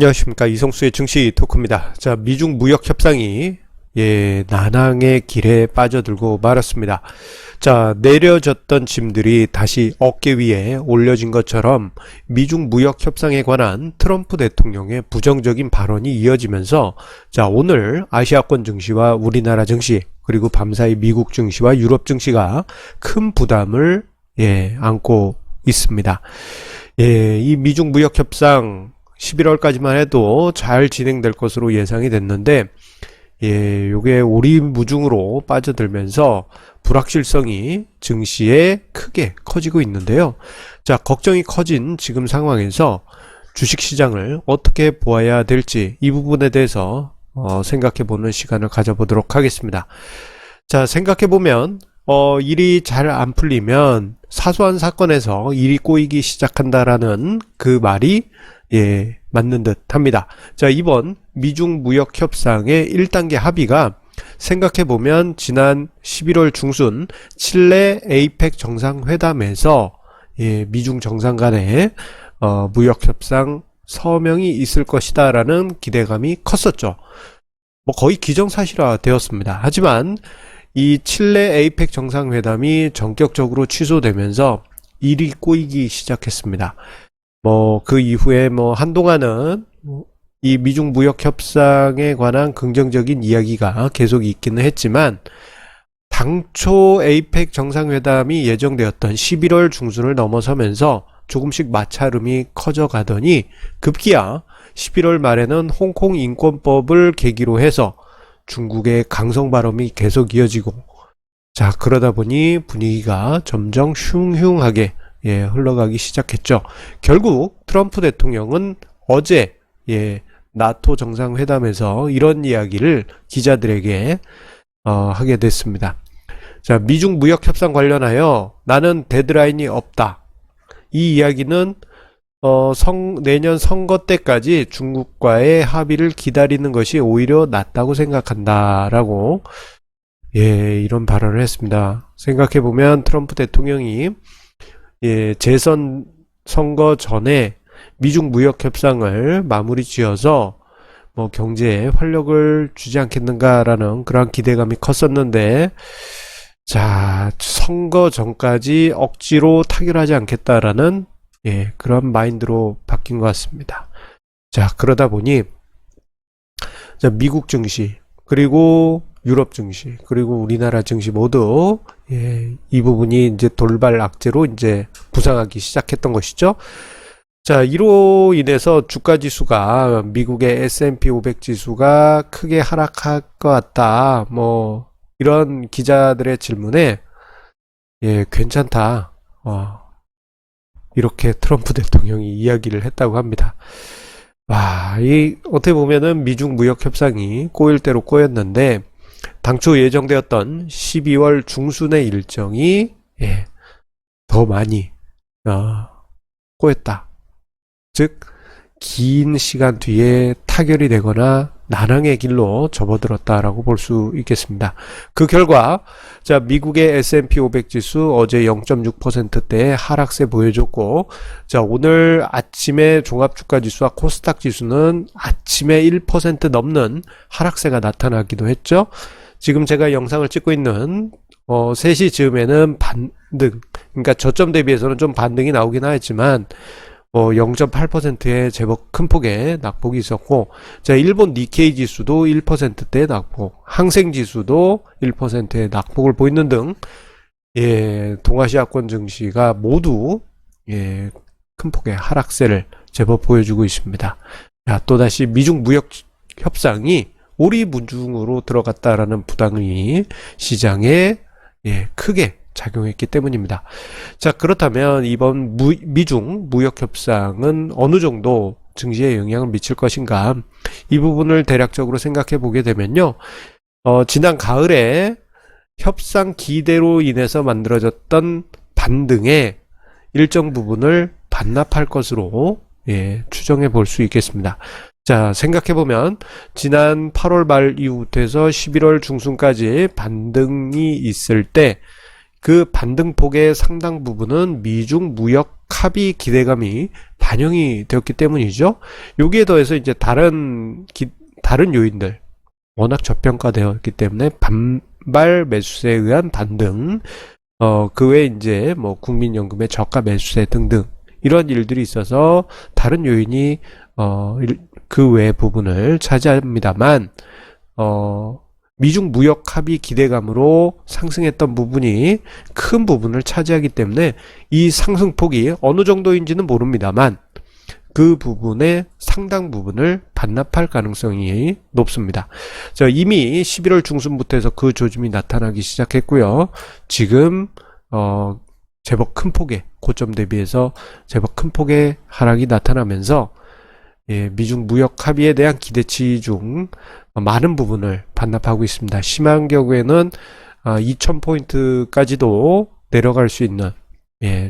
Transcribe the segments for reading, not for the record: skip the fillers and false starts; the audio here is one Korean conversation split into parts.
안녕하십니까. 이성수의 증시 토크입니다. 자, 미중 무역 협상이 난항의 길에 빠져들고 말았습니다. 자, 내려졌던 짐들이 다시 어깨 위에 올려진 것처럼 미중 무역 협상에 관한 트럼프 대통령의 부정적인 발언이 이어지면서 자, 오늘 아시아권 증시와 우리나라 증시 그리고 밤사이 미국 증시와 유럽 증시가 큰 부담을 안고 있습니다. 이 미중 무역 협상 11월까지만 해도 잘 진행될 것으로 예상이 됐는데 요게 오리무중으로 빠져들면서 불확실성이 증시에 크게 커지고 있는데요. 자, 걱정이 커진 지금 상황에서 주식시장을 어떻게 보아야 될지 이 부분에 대해서 생각해보는 시간을 가져보도록 하겠습니다. 자, 생각해보면 일이 잘 안 풀리면 사소한 사건에서 일이 꼬이기 시작한다라는 그 말이 맞는 듯 합니다. 자, 이번 미중 무역 협상의 1단계 합의가 생각해보면 지난 11월 중순 칠레 에이펙 정상회담에서 미중 정상 간의 무역 협상 서명이 있을 것이다 라는 기대감이 컸었죠. 거의 기정사실화 되었습니다. 하지만 이 칠레 에이펙 정상회담이 전격적으로 취소되면서 일이 꼬이기 시작했습니다. 그 이후에 한동안은 이 미중 무역 협상에 관한 긍정적인 이야기가 계속 있기는 했지만 당초 에이펙 정상회담이 예정되었던 11월 중순을 넘어서면서 조금씩 마찰음이 커져가더니 급기야 11월 말에는 홍콩 인권법을 계기로 해서 중국의 강성 발언이 계속 이어지고 자, 그러다 보니 분위기가 점점 흉흉하게 흘러가기 시작했죠. 결국 트럼프 대통령은 어제 나토 정상회담에서 이런 이야기를 기자들에게 하게 됐습니다. 자, 미중 무역 협상 관련하여 나는 데드라인이 없다. 이 이야기는 내년 선거 때까지 중국과의 합의를 기다리는 것이 오히려 낫다고 생각한다라고 이런 발언을 했습니다. 생각해보면 트럼프 대통령이 재선 선거 전에 미중 무역 협상을 마무리 지어서 경제에 활력을 주지 않겠는가라는 그런 기대감이 컸었는데 자, 선거 전까지 억지로 타결하지 않겠다라는 그런 마인드로 바뀐 것 같습니다. 자, 그러다 보니 자, 미국 증시 그리고 유럽 증시 그리고 우리나라 증시 모두 이 부분이 이제 돌발 악재로 이제 부상하기 시작했던 것이죠. 자, 이로 인해서 주가 지수가 미국의 S&P 500 지수가 크게 하락할 것 같다. 이런 기자들의 질문에 괜찮다. 이렇게 트럼프 대통령이 이야기를 했다고 합니다. 어떻게 보면은 미중 무역 협상이 꼬일 대로 꼬였는데 당초 예정되었던 12월 중순의 일정이 더 많이 꼬였다. 즉 긴 시간 뒤에 타결이 되거나 난항의 길로 접어들었다라고 볼 수 있겠습니다. 그 결과 자, 미국의 S&P 500 지수 어제 0.6%대의 하락세 보여줬고 자, 오늘 아침에 종합주가지수와 코스닥 지수는 아침에 1% 넘는 하락세가 나타나기도 했죠. 지금 제가 영상을 찍고 있는 3시 즈음에는 반등, 그러니까 저점 대비해서는 좀 반등이 나오긴 하였지만 0.8%의 제법 큰 폭의 낙폭이 있었고 자, 일본 니케이 지수도 1%대의 낙폭, 항생 지수도 1%의 낙폭을 보이는 등 동아시아권 증시가 모두 큰 폭의 하락세를 제법 보여주고 있습니다. 자, 또다시 미중 무역 협상이 오리무중으로 들어갔다라는 부담이 시장에 크게 작용했기 때문입니다. 자, 그렇다면 이번 미중 무역 협상은 어느 정도 증시에 영향을 미칠 것인가, 이 부분을 대략적으로 생각해 보게 되면요, 지난 가을에 협상 기대로 인해서 만들어졌던 반등의 일정 부분을 반납할 것으로 추정해 볼 수 있겠습니다. 자, 생각해보면 지난 8월 말 이후부터 해서 11월 중순까지 반등이 있을 때 그 반등폭의 상당 부분은 미중 무역 합의 기대감이 반영이 되었기 때문이죠. 여기에 더해서 이제 다른 요인들, 워낙 저평가되었기 때문에 반발 매수세에 의한 반등, 그 외에 이제 뭐 국민연금의 저가 매수세 등등 이런 일들이 있어서 다른 요인이 그 외 부분을 차지합니다만, 미중 무역 합의 기대감으로 상승했던 부분이 큰 부분을 차지하기 때문에 이 상승폭이 어느 정도인지는 모릅니다만 그 부분의 상당 부분을 반납할 가능성이 높습니다. 자, 이미 11월 중순부터 해서 그 조짐이 나타나기 시작했고요. 지금 제법 큰 폭의 고점 대비해서 제법 큰 폭의 하락이 나타나면서 미중 무역 합의에 대한 기대치 중 많은 부분을 반납하고 있습니다. 심한 경우에는 2000포인트까지도 내려갈 수 있는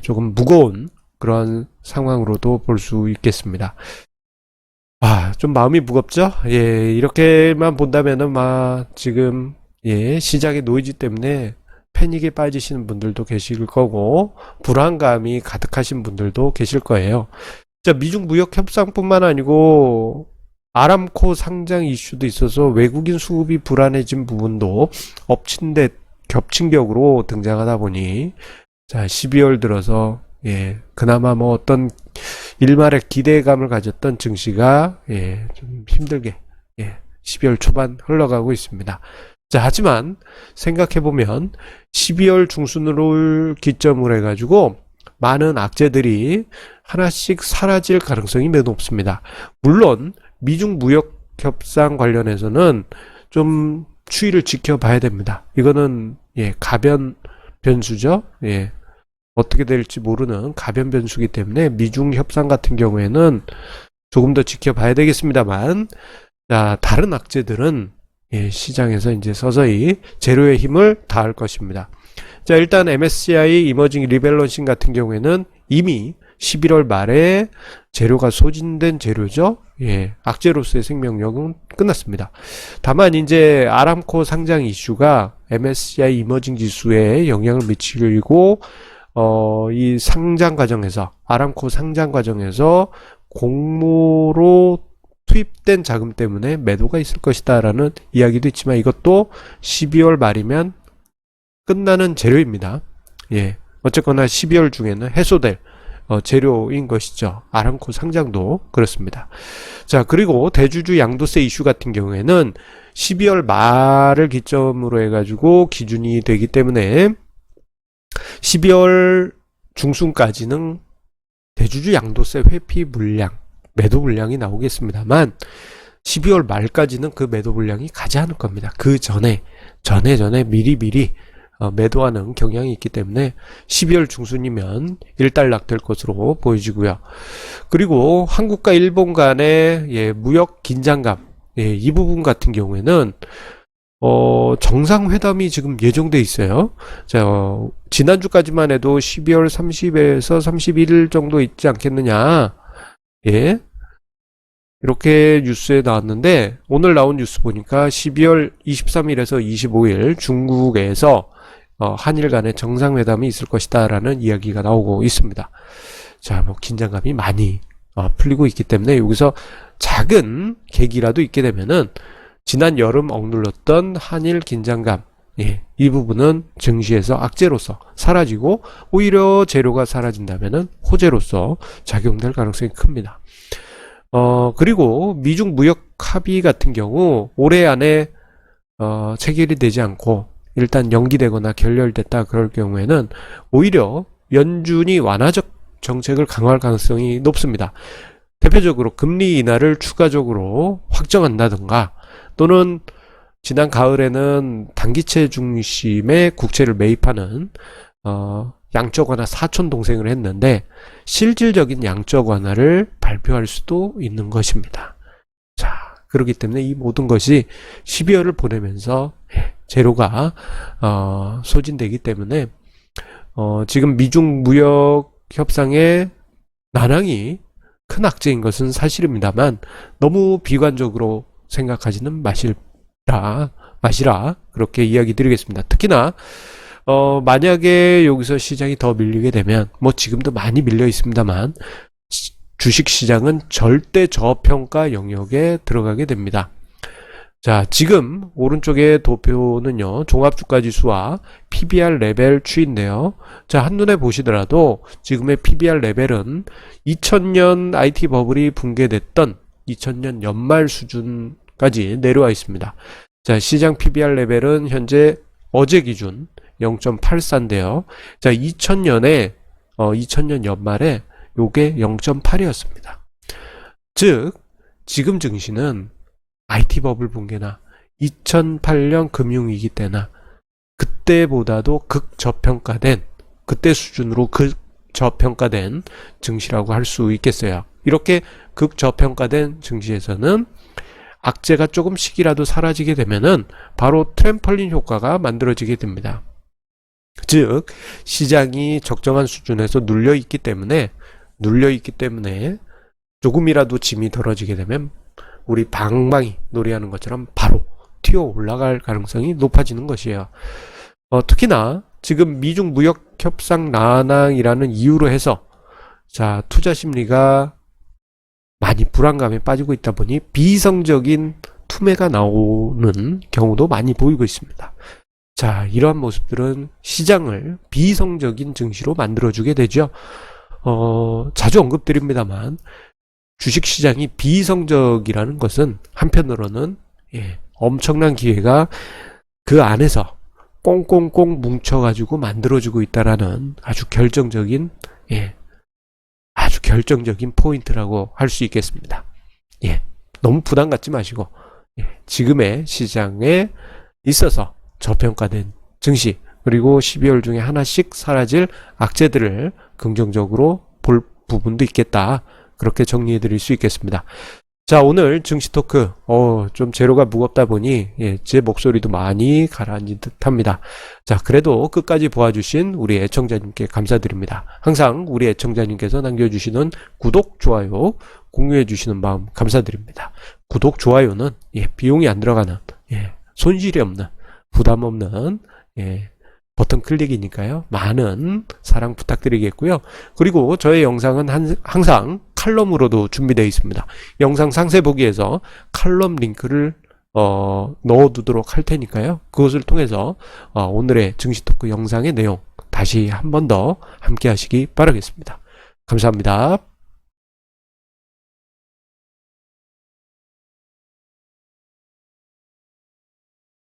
조금 무거운 그런 상황으로도 볼 수 있겠습니다. 좀 마음이 무겁죠? 이렇게만 본다면은 지금 시장의 노이즈 때문에 패닉에 빠지시는 분들도 계실 거고 불안감이 가득하신 분들도 계실 거예요. 자, 미중 무역 협상뿐만 아니고 아람코 상장 이슈도 있어서 외국인 수급이 불안해진 부분도 겹친 격으로 등장하다 보니 자, 12월 들어서 그나마 뭐 어떤 일말의 기대감을 가졌던 증시가 좀 힘들게 12월 초반 흘러가고 있습니다. 자, 하지만 생각해보면 12월 중순으로 기점으로 해가지고 많은 악재들이 하나씩 사라질 가능성이 매우 높습니다. 물론 미중 무역 협상 관련해서는 좀 추이를 지켜봐야 됩니다. 이거는 가변 변수죠. 어떻게 될지 모르는 가변 변수이기 때문에 미중 협상 같은 경우에는 조금 더 지켜봐야 되겠습니다만, 자, 다른 악재들은 시장에서 이제 서서히 재료의 힘을 다할 것입니다. 자, 일단 MSCI 이머징 리밸런싱 같은 경우에는 이미 11월 말에 재료가 소진된 재료죠. 악재로서의 생명력은 끝났습니다. 다만 이제 아람코 상장 이슈가 MSCI 이머징 지수에 영향을 미치고 이 상장 과정에서 아람코 상장 과정에서 공모로 투입된 자금 때문에 매도가 있을 것이다 라는 이야기도 있지만 이것도 12월 말이면 끝나는 재료입니다. 어쨌거나 12월 중에는 해소될 재료인 것이죠. 아람코 상장도 그렇습니다. 자, 그리고 대주주 양도세 이슈 같은 경우에는 12월 말을 기점으로 해가지고 기준이 되기 때문에 12월 중순까지는 대주주 양도세 회피 물량, 매도 물량이 나오겠습니다만 12월 말까지는 그 매도 물량이 가지 않을 겁니다. 그 전에 미리 매도하는 경향이 있기 때문에 12월 중순이면 일단락 될 것으로 보여지고요. 그리고 한국과 일본 간의 무역 긴장감, 이 부분 같은 경우에는 정상회담이 지금 예정돼 있어요. 자, 지난주까지만 해도 12월 30에서 31일 정도 있지 않겠느냐. 이렇게 뉴스에 나왔는데 오늘 나온 뉴스 보니까 12월 23일에서 25일 중국에서 한일 간의 정상회담이 있을 것이다 라는 이야기가 나오고 있습니다. 자, 뭐 긴장감이 많이 풀리고 있기 때문에 여기서 작은 계기라도 있게 되면은 지난 여름 억눌렀던 한일 긴장감, 이 부분은 증시에서 악재로서 사라지고 오히려 재료가 사라진다면은 호재로서 작용될 가능성이 큽니다. 그리고 미중 무역 합의 같은 경우 올해 안에 체결이 되지 않고 일단 연기되거나 결렬됐다 그럴 경우에는 오히려 연준이 완화적 정책을 강화할 가능성이 높습니다. 대표적으로 금리 인하를 추가적으로 확정한다든가 또는 지난 가을에는 단기채 중심의 국채를 매입하는 양적 완화 사촌 동생을 했는데 실질적인 양적 완화를 발표할 수도 있는 것입니다. 자, 그렇기 때문에 이 모든 것이 12월을 보내면서 재료가 소진되기 때문에 지금 미중 무역 협상의 난항이 큰 악재인 것은 사실입니다만 너무 비관적으로 생각하지는 마시라 그렇게 이야기 드리겠습니다. 특히나 만약에 여기서 시장이 더 밀리게 되면 뭐 지금도 많이 밀려 있습니다만 주식시장은 절대 저평가 영역에 들어가게 됩니다. 자, 지금 오른쪽의 도표는요, 종합주가지수와 PBR 레벨 추인데요. 자, 한눈에 보시더라도 지금의 PBR 레벨은 2000년 IT 버블이 붕괴됐던 2000년 연말 수준까지 내려와 있습니다. 자, 시장 PBR 레벨은 현재 어제 기준 0.84인데요. 자, 2000년 연말에 요게 0.8이었습니다. 즉, 지금 증시는 IT 버블 붕괴나 2008년 금융위기 때나 그때보다도 극저평가된, 그때 수준으로 극저평가된 증시라고 할 수 있겠어요. 이렇게 극저평가된 증시에서는 악재가 조금씩이라도 사라지게 되면은 바로 트램펄린 효과가 만들어지게 됩니다. 즉, 시장이 적정한 수준에서 눌려있기 때문에 조금이라도 짐이 덜어지게 되면 우리 방망이 놀이하는 것처럼 바로 튀어 올라갈 가능성이 높아지는 것이에요. 특히나 지금 미중 무역 협상 난항이라는 이유로 해서 자, 투자 심리가 많이 불안감에 빠지고 있다 보니 비이성적인 투매가 나오는 경우도 많이 보이고 있습니다. 자, 이러한 모습들은 시장을 비이성적인 증시로 만들어주게 되죠. 자주 언급드립니다만 주식시장이 비이성적이라는 것은 한편으로는 엄청난 기회가 그 안에서 꽁꽁꽁 뭉쳐가지고 만들어주고 있다라는 아주 결정적인 포인트라고 할 수 있겠습니다. 너무 부담 갖지 마시고 지금의 시장에 있어서 저평가된 증시 그리고 12월 중에 하나씩 사라질 악재들을 긍정적으로 볼 부분도 있겠다. 그렇게 정리해 드릴 수 있겠습니다. 자, 오늘 증시 토크 좀 재료가 무겁다 보니 제 목소리도 많이 가라앉은 듯 합니다. 자, 그래도 끝까지 보아주신 우리 애청자님께 감사드립니다. 항상 우리 애청자님께서 남겨주시는 구독, 좋아요, 공유해 주시는 마음 감사드립니다. 구독, 좋아요는 비용이 안 들어가는 손실이 없는 부담 없는 버튼 클릭이니까요. 많은 사랑 부탁드리겠고요. 그리고 저의 영상은 항상 칼럼으로도 준비되어 있습니다. 영상 상세 보기에서 칼럼 링크를 넣어두도록 할 테니까요. 그것을 통해서 오늘의 증시 토크 영상의 내용 다시 한 번 더 함께 하시기 바라겠습니다. 감사합니다.